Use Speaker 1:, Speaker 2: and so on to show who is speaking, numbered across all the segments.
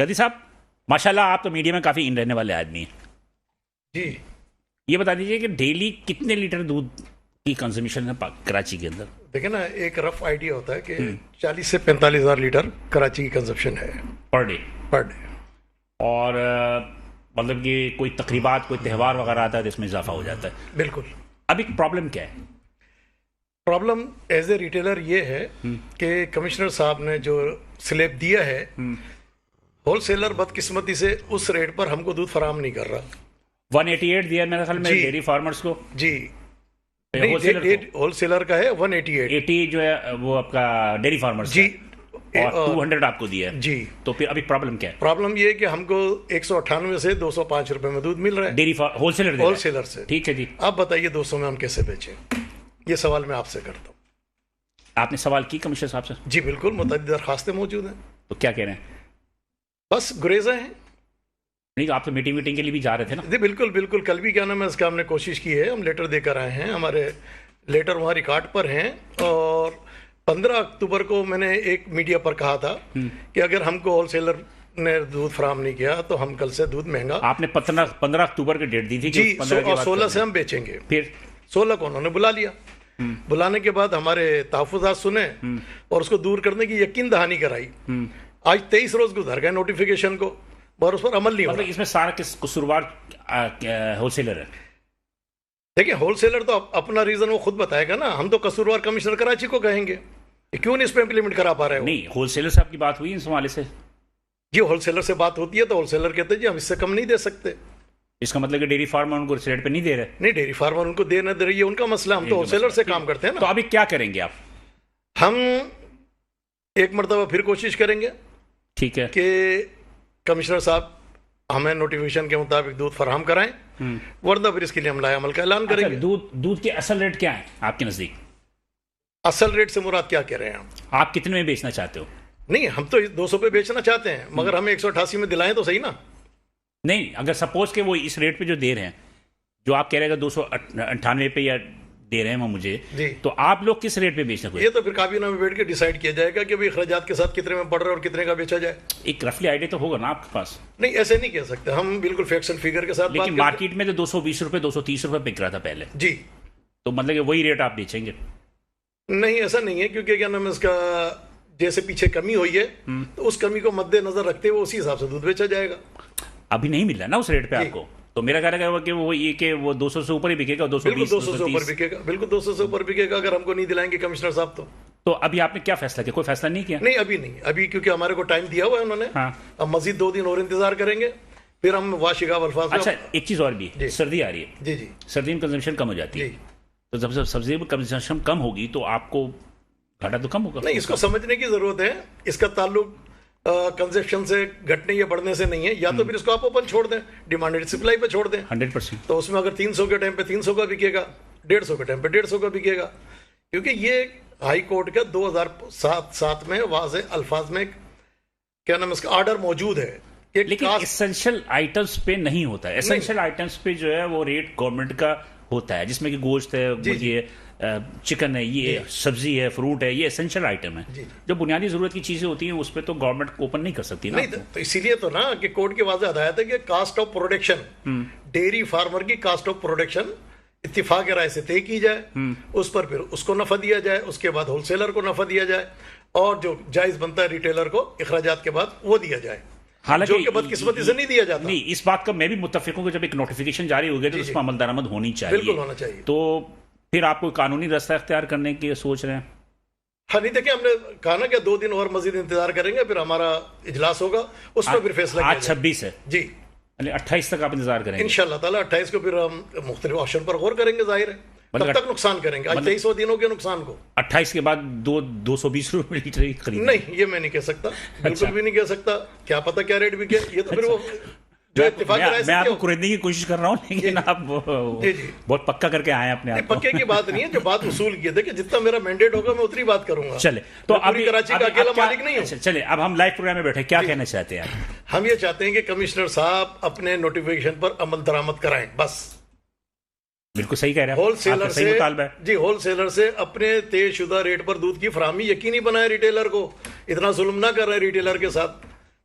Speaker 1: قاضی صاحب ماشاءاللہ آپ تو میڈیا میں کافی ان رہنے والے آدمی ہیں.
Speaker 2: جی
Speaker 1: یہ بتا دیجیے کہ ڈیلی کتنے لیٹر دودھ کی کنزمپشن ہے کراچی کے اندر؟
Speaker 2: دیکھیں نا، ایک رف آئیڈیا ہوتا ہے کہ 40 سے 45 ہزار لیٹر کراچی کی کنزمپشن ہے
Speaker 1: پر ڈے.
Speaker 2: Per day.
Speaker 1: اور مطلب کہ کوئی تقریبات، کوئی تہوار وغیرہ آتا ہے تو اس میں اضافہ ہو جاتا ہے.
Speaker 2: بالکل.
Speaker 1: اب ایک پرابلم کیا ہے؟
Speaker 2: پرابلم ایز اے ریٹیلر یہ ہے کہ کمشنر صاحب نے جو سلیب دیا ہے، ہول سیلر بدقسمتی سے اس ریٹ پر ہم کو دودھ فراہم نہیں کر رہا.
Speaker 1: 188 دیا میرے خیال میں ڈیری فارمرز کو.
Speaker 2: جی ہول سیلر کا ہے 188.
Speaker 1: 80 جو ہے وہ آپ کا ڈیری فارمرز.
Speaker 2: جی.
Speaker 1: اور 200 آپ کو دیا ہے.
Speaker 2: جی.
Speaker 1: تو پھر ابھی پرابلم کیا ہے؟
Speaker 2: پرابلم یہ ہے کہ ہم کو 198 سے 205 روپے میں دودھ مل رہا ہے
Speaker 1: ڈیری ہول
Speaker 2: سیلر سے.
Speaker 1: ٹھیک ہے جی.
Speaker 2: آپ بتائیے 200 میں ہم کیسے بیچیں؟ یہ سوال میں آپ سے کرتا ہوں.
Speaker 1: آپ نے سوال کی کمشنر صاحب سے؟
Speaker 2: جی بالکل، متعدد درخواستیں موجود ہیں.
Speaker 1: تو کیا کہہ رہے ہیں؟
Speaker 2: بس گریزیں ہیں.
Speaker 1: نہیں، آپ تو میٹنگ کے لیے بھی جا رہے تھے نا؟
Speaker 2: جی بالکل بالکل. کل بھی کیا نام ہے اس کا ہم نے کوشش کی ہے، ہم لیٹر دے کر آئے ہیں، ہمارے لیٹر وہاں ریکارڈ پر ہیں. اور 15 اکتوبر کو میں نے ایک میڈیا پر کہا تھا کہ اگر ہم کو ہول سیلر نے دودھ فراہم نہیں کیا تو ہم کل سے دودھ مہنگا.
Speaker 1: آپ نے 15 اکتوبر کی ڈیٹ دی تھی.
Speaker 2: جی. اور 16 سے ہم بیچیں گے.
Speaker 1: پھر
Speaker 2: 16 کو انہوں نے بلا لیا. بلانے کے بعد ہمارے تحفظات سنے اور اس کو دور کرنے کی یقین دہانی کرائی. آج 23 روز گزر گئے نوٹیفیکیشن کو اور اس پر عمل نہیں ہو رہا.
Speaker 1: اس میں سارا کس قصوروار ہول سیلر ہے؟
Speaker 2: دیکھیں، ہول سیلر تو اپنا ریزن وہ خود بتائے گا نا. ہم تو قصوروار کمشنر کراچی کو کہیں گے کہ کیوں نہیں اس پہ امپلیمنٹ کرا پا رہے ہو.
Speaker 1: نہیں، ہول سیلر سے آپ کی بات ہوئی اس حوالے سے؟
Speaker 2: جی ہول سیلر سے بات ہوتی ہے تو ہول سیلر کہتے ہیں جی ہم اس سے کم نہیں دے سکتے.
Speaker 1: اس کا مطلب کہ ڈیری فارمر ان کو اس ریٹ پہ نہیں دے رہے؟
Speaker 2: نہیں، ڈیری فارمر ان کو دے نہ دے رہی ہے ان کا مسئلہ. ہم تو ہول سیلر سے کام کرتے ہیں نا.
Speaker 1: تو ابھی کیا کریں گے آپ؟
Speaker 2: ہم ایک مرتبہ پھر کوشش کریں گے.
Speaker 1: ٹھیک ہے.
Speaker 2: کہ کمشنر صاحب ہمیں نوٹیفیکیشن کے مطابق دودھ فراہم کرائیں، ورنہ پھر اس کے لیے ہم لائے عمل کا اعلان کریں گے.
Speaker 1: دودھ کے اصل ریٹ کیا ہے آپ کے نزدیک؟
Speaker 2: اصل ریٹ سے مراد کیا کہہ رہے ہیں
Speaker 1: آپ کتنے میں بیچنا چاہتے ہو؟
Speaker 2: نہیں، ہم تو 200 پہ بیچنا چاہتے ہیں، مگر ہمیں 188 میں دلائیں تو صحیح نا. نہیں،
Speaker 1: اگر سپوز کہ وہ اس ریٹ پہ جو دے رہے ہیں، جو آپ کہہ رہے ہیں 298 پہ یا دے رہے ہیں وہ مجھے، تو آپ لوگ کس ریٹ پہ بیچنا؟
Speaker 2: یہ تو پھر کابینہ میں بیٹھ کے ڈیسائیڈ کیا جائے گا کہ اخراجات کے ساتھ کتنے میں پڑ رہا ہے اور کتنے کا بیچا جائے.
Speaker 1: ایک رفلی آئیڈیا تو ہوگا نا آپ کے پاس؟
Speaker 2: نہیں، ایسے نہیں کہہ سکتے ہم، بالکل فیکس اینڈ فگر کے ساتھ.
Speaker 1: لیکن مارکیٹ میں تو 220 روپے 230 روپے بک رہا تھا پہلے.
Speaker 2: جی.
Speaker 1: تو مطلب کہ وہی ریٹ آپ بیچیں گے؟
Speaker 2: نہیں، ایسا نہیں ہے، کیونکہ کیا نام ہے اس کا جیسے پیچھے کمی ہوئی ہے تو اس کمی کو مد نظر رکھتے ہوئے اسی حساب سے دودھ بیچا جائے گا.
Speaker 1: ابھی نہیں مل رہا نا اس ریٹ پہ آپ کو، تو میرا کہنا ہے کہ وہ یہ کہ وہ 200 سے اوپر ہی بکے گا.
Speaker 2: 200 سے اوپر بکے گا. بالکل 200 سے اوپر بکے گا اگر ہم کو نہیں دلائیں گے کمشنر صاحب تو.
Speaker 1: تو ابھی آپ نے کیا فیصلہ کیا؟ کوئی فیصلہ نہیں کیا؟
Speaker 2: نہیں، ابھی نہیں. ابھی کیونکہ ہمارے کو ٹائم دیا ہوا ہے انہوں نے. اب مزید 2 دن اور انتظار کریں گے، پھر ہم واشگاف الفاظ.
Speaker 1: اچھا، ایک چیز اور بھی، سردی آ رہی ہے.
Speaker 2: جی جی.
Speaker 1: سردی میں کنزمپشن کم ہو جاتی ہے، تو جب سبزی میں کنزمپشن کم ہوگی تو آپ کو گھاٹا تو کم ہوگا.
Speaker 2: نہیں، اس کو سمجھنے کی ضرورت ہے. اس کا تعلق کنزمپشن سے گھٹنے یا بڑھنے سے نہیں ہے. یا تو پھر اس کو آپ اوپن چھوڑ دیں، ڈیمانڈیڈ سپلائی پہ چھوڑ دیں
Speaker 1: 100%.
Speaker 2: تو اس میں اگر 300 کے ٹائم پہ 300 کا بکے گا، 150 کے ٹائم پہ 150 کا بکے گا. کیونکہ یہ ہائی کورٹ کا 2007 میں واضح الفاظ میں کیا نام اس کا آرڈر موجود ہے.
Speaker 1: لیکن اسینشل آئٹمس پہ نہیں ہوتا ہے. اسینشل آئٹمس پہ جو ہے وہ ریٹ گورنمنٹ کا ہوتا ہے، جس میں کہ گوشت ہے، مرغی ہے، چکن ہے، یہ سبزی ہے، فروٹ ہے، یہ اسینشل آئٹم ہے. جو بنیادی ضرورت کی چیزیں ہوتی ہیں اس پہ تو گورنمنٹ اوپن نہیں کر سکتی نا.
Speaker 2: نہیں، تو اسی لیے تو نا کہ کورٹ کی واضح ہدایت ہے کہ cost of production, dairy farmer کی کاسٹ آف پروڈکشن اتفاق رائے سے طے کی جائے، اس پر پھر اس کو نفع دیا جائے، اس کے بعد ہول سیلر کو نفع دیا جائے، اور جو جائز بنتا ہے ریٹیلر کو اخراجات کے بعد وہ دیا جائے.
Speaker 1: حالانکہ
Speaker 2: جو کہ بدقسمتی سے نہیں دیا جاتا.
Speaker 1: نہیں، اس بات کا میں بھی متفق ہوں کہ جب ایک نوٹیفیکیشن جاری ہو گئی تو اس پر عمل درآمد ہونی چاہیے.
Speaker 2: بالکل ہونا چاہیے.
Speaker 1: تو پھر آپ کو قانونی راستہ اختیار کرنے کی سوچ رہے ہیں؟
Speaker 2: ہاں نہیں، دیکھیں ہم نے کہا نا کہ 2 دن اور مزید انتظار کریں گے، پھر ہمارا اجلاس ہوگا، اس میں پھر فیصلہ کیا جائے.
Speaker 1: 26 ہے
Speaker 2: جی.
Speaker 1: 28 تک آپ انتظار کریں گے
Speaker 2: انشاءاللہ تعالیٰ. 28 کو پھر ہم مختلف آپشن پر غور کریں گے. ظاہر ہے تب تک نقصان کریں گے. آج 2300 دنوں کے نقصان کو
Speaker 1: 28 کے بعد 220 روپے لیٹر خرید.
Speaker 2: نہیں، یہ میں نہیں کہہ سکتا، بالکل بھی نہیں کہہ سکتا. کیا پتہ کیا ریٹ بکے. یہ تو پھر وہ جو اتفاق
Speaker 1: میں آپ کو خریدنے کی کوشش کر رہا ہوں، لیکن آپ بہت پکا کر کے آئے اپنے آپ کو.
Speaker 2: پکے کی بات نہیں ہے، جو بات اصول کی ہے کہ جتنا میرا مینڈیٹ ہوگا میں اتنی بات کروں گا.
Speaker 1: چلے تو
Speaker 2: ابھی کراچی کا اکیلا مالک نہیں ہوں.
Speaker 1: چلے اب ہم لائیو پروگرام میں بیٹھے، کیا کہنا چاہتے ہیں آپ؟
Speaker 2: ہم یہ چاہتے ہیں کہ کمشنر صاحب اپنے نوٹیفیکیشن پر عمل درآمد کرائیں بس.
Speaker 1: بالکل صحیح کہہ رہے ہیں.
Speaker 2: ہول سیلر سے
Speaker 1: مطالبہ ہے.
Speaker 2: جی، ہول سیلر سے اپنے طے شدہ ریٹ پر دودھ کی فراہمی یقینی بنائے. ریٹیلر کو اتنا ظلم نہ کر رہے ریٹیلر کے ساتھ.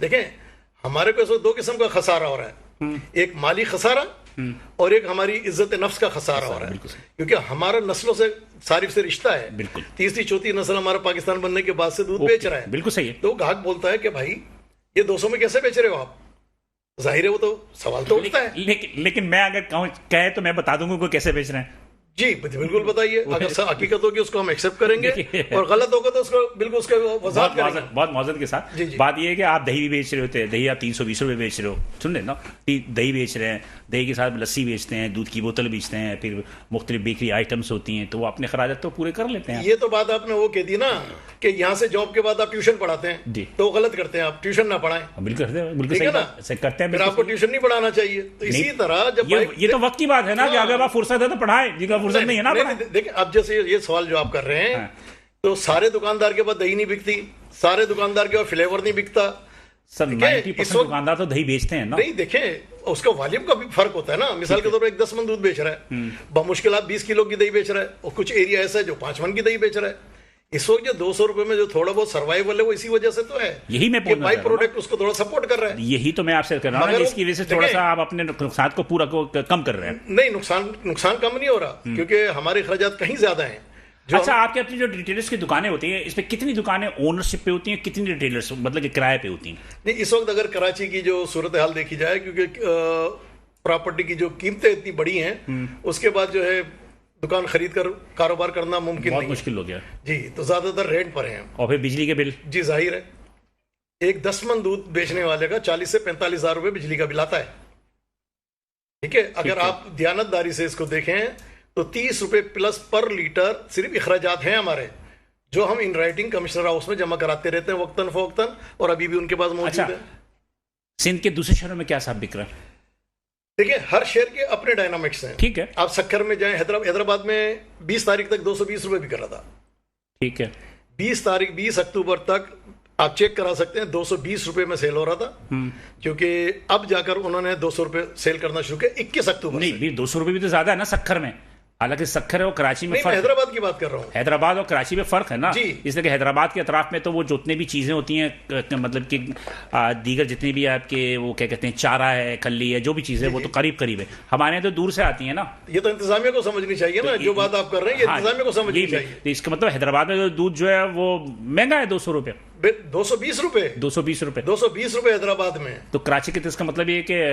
Speaker 2: دیکھیں ہمارے کو اس وقت 2 قسم کا خسارہ ہو رہا ہے، ایک مالی خسارہ اور ایک ہماری عزت نفس کا خسارہ ہو رہا ہے، کیونکہ ہمارا نسلوں سے صارف سے رشتہ ہے، تیسری چوتھی نسل ہمارا پاکستان بننے کے بعد سے دودھ بیچ رہا ہے،
Speaker 1: بالکل صحیح ہے.
Speaker 2: تو گاہک بولتا ہے کہ بھائی یہ 200 میں کیسے بیچ رہے ہو آپ؟ ظاہر ہے وہ تو سوال تو اٹھتا ہے.
Speaker 1: لیکن میں اگر کہے تو میں بتا دوں گا کہ کیسے بیچ رہے ہیں.
Speaker 2: جی بالکل بتائیے، اگر حقیقت ہوگی اس کو ہم ایکسپٹ کریں گے اور غلط ہوگا تو اس کو بالکل اس کا وضاحت کریں گے
Speaker 1: بہت معذرت کے ساتھ. بات یہ ہے کہ آپ دہی بھی بیچ رہے ہوتے ہیں، دہی آپ 320 روپے بیچ رہے ہو، سن رہے نا، دہی بیچ رہے ہیں، دہی کے ساتھ لسی بیچتے ہیں، دودھ کی بوتل بیچتے ہیں، پھر مختلف بیکری آئٹمس ہوتی ہیں، تو وہ اپنے خراجات تو پورے کر لیتے ہیں.
Speaker 2: یہ تو بات آپ نے وہ کہہ دی نا کہ یہاں سے جاب کے بعد آپ ٹیوشن پڑھاتے ہیں تو غلط کرتے ہیں، آپ ٹیوشن نہ پڑھائیں.
Speaker 1: بالکل صحیح کرتے ہیں.
Speaker 2: پھر آپ کو ٹیوشن نہیں پڑھانا چاہیے. تو اسی طرح جب
Speaker 1: یہ تو وقت کی بات ہے نا کہ اگر آپ فرصت ہے تو پڑھائیں، جن کا فرصت نہیں ہے نا پڑھائیں.
Speaker 2: دیکھیں اب جیسے یہ سوال جو آپ کر رہے ہیں تو سارے دکاندار کے پاس دہی نہیں بکتی، سارے دکاندار کے پاس فلیور نہیں بکتا.
Speaker 1: سر 90% دکاندار تو دہی بیچتے ہیں نا.
Speaker 2: نہیں دیکھیں اس کا والیوم کا بھی فرق ہوتا ہے نا. مثال کے طور پر ایک 10 من دودھ بیچ رہا ہے، بمشکل آپ 20 کلو کی دہی بیچ رہا ہے، اور کچھ ایریا ایسا ہے جو 5 من کی دہی بیچ رہا ہے. اس وقت جو 200 روپے میں جو تھوڑا بہت سروائیول ہے وہ اسی وجہ سے تو ہے،
Speaker 1: یہی میں
Speaker 2: بائی پروڈکٹ اس کو تھوڑا سپورٹ کر رہا ہے.
Speaker 1: یہی تو میں آپ سے کر رہا ہوں، اس کی وجہ سے تھوڑا سا آپ اپنے نقصان کو پورا کم کر رہے ہیں.
Speaker 2: نہیں نقصان کم نہیں ہو رہا، کیونکہ ہمارے اخراجات کہیں زیادہ ہیں.
Speaker 1: اچھا آپ کے اپنی جو ریٹیلرز کی دکانیں ہوتی ہیں اس پہ کتنی دکانیں اونرشپ پہ ہوتی ہیں، کتنی ریٹیلرز مطلب کہ کرائے پہ ہوتی ہیں؟
Speaker 2: نہیں اس وقت اگر کراچی کی جو صورتحال دیکھی جائے، کیونکہ پراپرٹی کی جو قیمتیں اتنی بڑی ہیں، اس کے بعد جو ہے دکان خرید کر کاروبار کرنا ممکن
Speaker 1: بہت
Speaker 2: نہیں،
Speaker 1: مشکل ہو گیا.
Speaker 2: جی تو زیادہ تر رینٹ پر ہیں.
Speaker 1: اور پھر بجلی کے بل؟
Speaker 2: جی ظاہر ہے ایک 10 من دودھ بیچنے والے کا 40 سے 45 ہزار روپے بجلی کا بل آتا ہے. ٹھیک ہے، اگر آپ دیانتداری سے اس کو دیکھیں تو 30 روپے پلس پر لیٹر صرف اخراجات ہیں ہمارے، جو ہم ان رائٹنگ کمشنر ہاؤس میں جمع کراتے رہتے ہیں وقتاً فوقتاً، اور ابھی بھی ان کے پاس موجود ہے.
Speaker 1: سندھ کے دوسرے شہروں میں کیا صاحب بک رہا ہے؟
Speaker 2: دیکھیں ہر شہر کے اپنے ڈائنامکس ہیں.
Speaker 1: ٹھیک ہے،
Speaker 2: آپ سکر میں جائیں، حیدرآباد میں 20 تاریخ تک 220 روپے بھی کر رہا تھا.
Speaker 1: ٹھیک ہے،
Speaker 2: 20 اکتوبر تک آپ چیک کرا سکتے ہیں 220 روپے میں سیل ہو رہا تھا، کیونکہ اب جا کر انہوں نے 200 روپے سیل کرنا شروع کیا 21 اکتوبر.
Speaker 1: نہیں 200 روپے بھی تو زیادہ ہے نا سکر میں، حالانکہ سکر ہے وہ کراچی میں فرق.
Speaker 2: حیدرآباد کی بات کر رہا ہوں.
Speaker 1: حیدرآباد اور کراچی میں فرق ہے نا،
Speaker 2: جی.
Speaker 1: اس لیے کہ حیدرآباد کے اطراف میں تو وہ جتنے بھی چیزیں ہوتی ہیں مطلب کہ دیگر جتنے بھی آپ کے وہ کیا کہتے ہیں چارہ ہے، کھلی ہے، جو بھی چیزیں وہ تو قریب ہے. ہمارے یہاں تو دور سے آتی ہیں نا.
Speaker 2: یہ تو انتظامیہ کو سمجھنی چاہیے نا، جو بات آپ کر رہے ہیں یہ انتظامیہ کو سمجھنی چاہیے.
Speaker 1: اس کا مطلب حیدرآباد میں دودھ جو ہے وہ مہنگا ہے 200 روپے.
Speaker 2: 220 روپے 220 روپے حیدرآباد میں.
Speaker 1: تو کراچی کے تو اس کا مطلب یہ کہ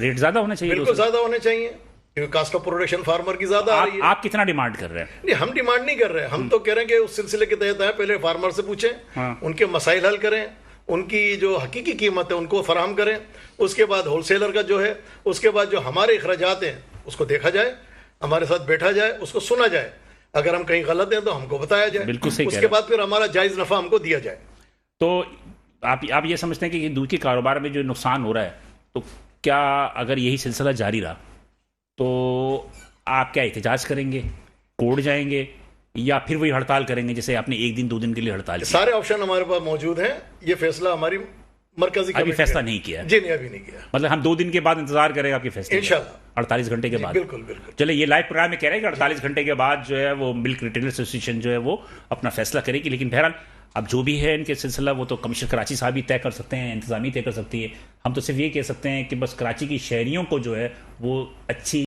Speaker 1: ریٹ زیادہ ہونا چاہیے.
Speaker 2: بالکل زیادہ ہونے چاہیے، کیونکہ کاسٹ آف پروڈکشن فارمر کی زیادہ آ رہی ہے.
Speaker 1: آپ کتنا ڈیمانڈ کر رہے ہیں؟
Speaker 2: نہیں ہم ڈیمانڈ نہیں کر رہے، ہم تو کہہ رہے ہیں کہ اس سلسلے کے تحت ہے پہلے فارمر سے پوچھیں، ان کے مسائل حل کریں، ان کی جو حقیقی قیمت ہے ان کو فراہم کریں، اس کے بعد ہول سیلر کا جو ہے، اس کے بعد جو ہمارے اخراجات ہیں اس کو دیکھا جائے، ہمارے ساتھ بیٹھا جائے، اس کو سنا جائے، اگر ہم کہیں غلط ہیں تو ہم کو بتایا جائے.
Speaker 1: بالکل صحیح.
Speaker 2: اس کے بعد پھر ہمارا جائز نفع ہم کو دیا جائے.
Speaker 1: تو آپ یہ سمجھتے ہیں کہ دودھ کے کاروبار میں جو نقصان ہو رہا ہے، تو کیا اگر یہی سلسلہ جاری رہا تو آپ کیا احتجاج کریں گے، کورٹ جائیں گے، یا پھر وہی ہڑتال کریں گے جیسے آپ نے 1 دن 2 دن کے لیے ہڑتال کی؟
Speaker 2: سارے آپشن ہمارے پاس موجود ہیں. یہ فیصلہ ہماری مرکزی
Speaker 1: ابھی فیصلہ نہیں کیا؟
Speaker 2: جی نہیں ابھی نہیں کیا.
Speaker 1: مطلب ہم 2 دن کے بعد انتظار کریں گے آپ کے فیصلے؟
Speaker 2: انشاءاللہ
Speaker 1: 48 گھنٹے کے بعد.
Speaker 2: بالکل بالکل.
Speaker 1: چلے یہ لائیو پروگرام میں کہہ رہے ہیں کہ 48 گھنٹے کے بعد جو ہے وہ ملک ریٹیلرز ایسوسی ایشن جو ہے وہ اپنا فیصلہ کرے گی. لیکن بہرحال اب جو بھی ہے ان کے سلسلہ وہ تو کمشنر کراچی صاحب ہی طے کر سکتے ہیں، انتظامیہ طے کر سکتی ہے. ہم تو صرف یہ کہہ سکتے ہیں کہ بس کراچی کی شہریوں کو جو ہے وہ اچھی